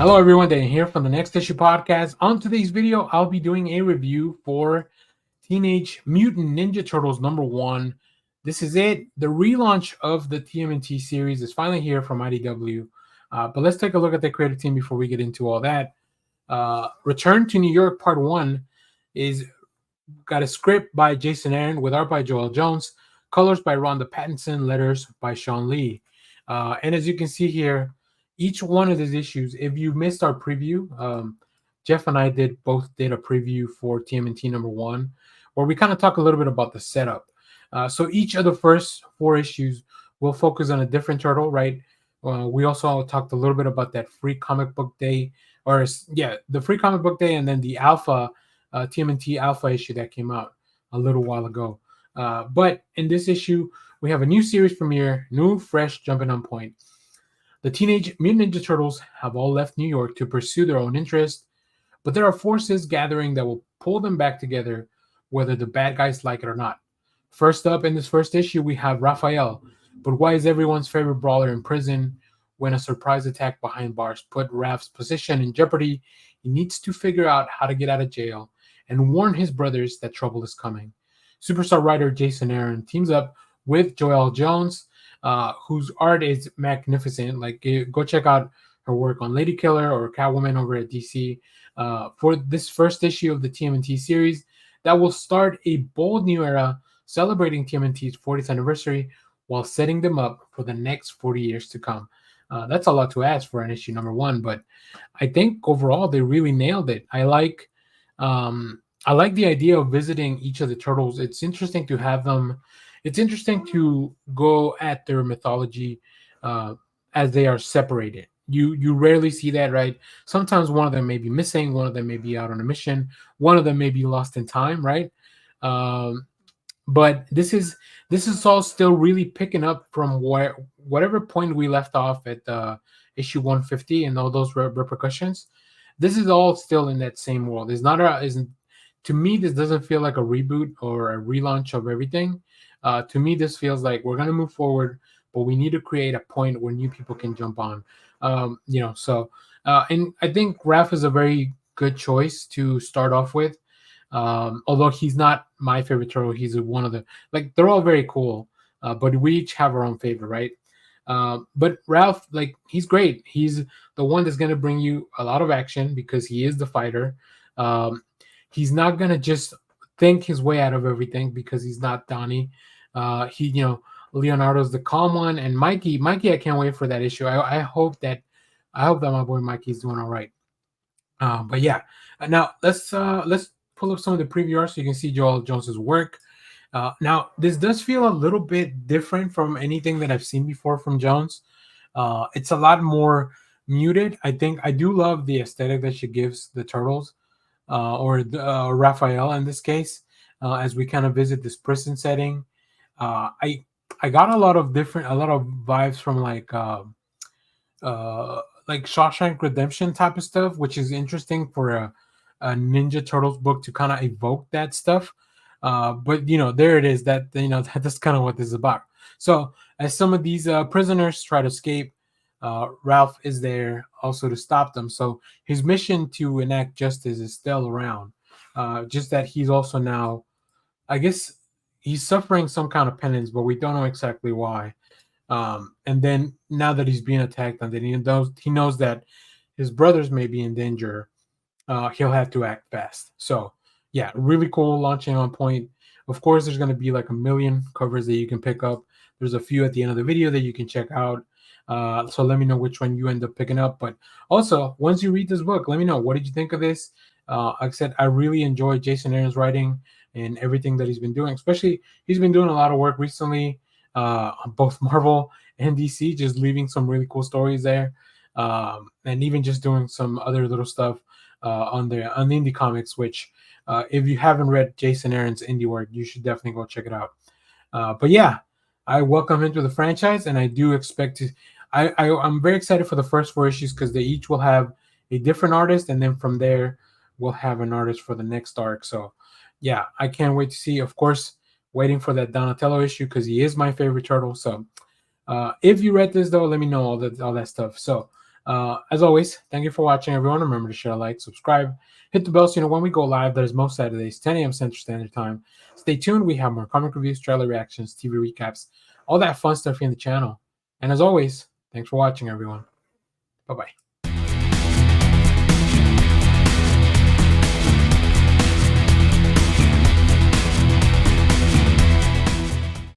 Hello everyone, Dan here from the Next Issue Podcast. On today's video, I'll be doing a review for Teenage Mutant Ninja Turtles #1. This is it. The relaunch of the TMNT series is finally here from IDW. But let's take a look at the creative team before we get into all that. Return to New York Part 1 is got a script by Jason Aaron with art by Joëlle Jones, colors by Rhonda Pattinson, letters by Sean Lee. And as you can see here, each one of these issues, if you missed our preview, Jeff and I both did a preview for TMNT #1, where we kind of talk a little bit about the setup. So each of the first 4 issues will focus on a different turtle, right? We also talked a little bit about that free comic book day, the free comic book day, and then the Alpha TMNT Alpha issue that came out a little while ago. But in this issue, we have a new series premiere, new, fresh, jumping on point. The Teenage Mutant Ninja Turtles have all left New York to pursue their own interests, but there are forces gathering that will pull them back together, whether the bad guys like it or not. First up in this first issue, we have Raphael. But why is everyone's favorite brawler in prison? When a surprise attack behind bars put Raph's position in jeopardy, he needs to figure out how to get out of jail and warn his brothers that trouble is coming. Superstar writer Jason Aaron teams up with Joëlle Jones, whose art is magnificent. Go check out her work on Lady Killer or Catwoman over at DC for this first issue of the TMNT series that will start a bold new era celebrating TMNT's 40th anniversary while setting them up for the next 40 years to come. That's a lot to ask for an issue #1, but I think overall they really nailed it. I like the idea of visiting each of the turtles. It's interesting to have them. It's interesting to go at their mythology as they are separated. You rarely see that, right? Sometimes one of them may be missing, one of them may be out on a mission, one of them may be lost in time, right? But this is all still really picking up from whatever point we left off at issue 150 and all those repercussions. This is all still in that same world. To me, this doesn't feel like a reboot or a relaunch of everything. To me, this feels like we're going to move forward, but we need to create a point where new people can jump on. And I think Raph is a very good choice to start off with. Although he's not my favorite turtle, he's one of the, they're all very cool, but we each have our own favorite, right? But Ralph, he's great. He's the one that's going to bring you a lot of action because he is the fighter. He's not going to just think his way out of everything because he's not Donnie. Leonardo's the calm one, and Mikey, I can't wait for that issue. I hope that my boy Mikey's doing all right. But yeah, now let's pull up some of the preview art so you can see Joëlle Jones's work. Now, this does feel a little bit different from anything that I've seen before from Jones. It's a lot more muted. I think I do love the aesthetic that she gives the turtles, or Raphael in this case, as we kind of visit this prison setting. I got a lot of vibes from like Shawshank Redemption type of stuff, which is interesting for a Ninja Turtles book to kind of evoke that stuff. But there it is. That's kind of what this is about. So as some of these prisoners try to escape, Ralph is there also to stop them. So his mission to enact justice is still around. Just that he's also now, I guess, he's suffering some kind of penance, but we don't know exactly why. And then now that he's being attacked, and then he knows that his brothers may be in danger. He'll have to act fast. So yeah, really cool launching on point. Of course, there's going to be like a million covers that you can pick up. There's a few at the end of the video that you can check out. So let me know which one you end up picking up. But also, once you read this book, let me know, what did you think of this? Like I said, I really enjoy Jason Aaron's writing and everything that he's been doing. Especially, he's been doing a lot of work recently on both Marvel and DC, just leaving some really cool stories there. And even just doing some other little stuff on the indie comics, which if you haven't read Jason Aaron's indie work, you should definitely go check it out. But yeah, I welcome him to the franchise, and I do expect to. I'm very excited for the first 4 issues because they each will have a different artist, and then from there we'll have an artist for the next arc. So yeah, I can't wait to see. Of course, waiting for that Donatello issue because he is my favorite turtle. So if you read this though, let me know all that stuff. So As always, thank you for watching, everyone. Remember to share, like, subscribe, hit the bell so you know when we go live. That is most Saturdays, 10 a.m. Central Standard Time. Stay tuned. We have more comic reviews, trailer reactions, TV recaps, all that fun stuff here in the channel. And as always, thanks for watching, everyone. Bye-bye.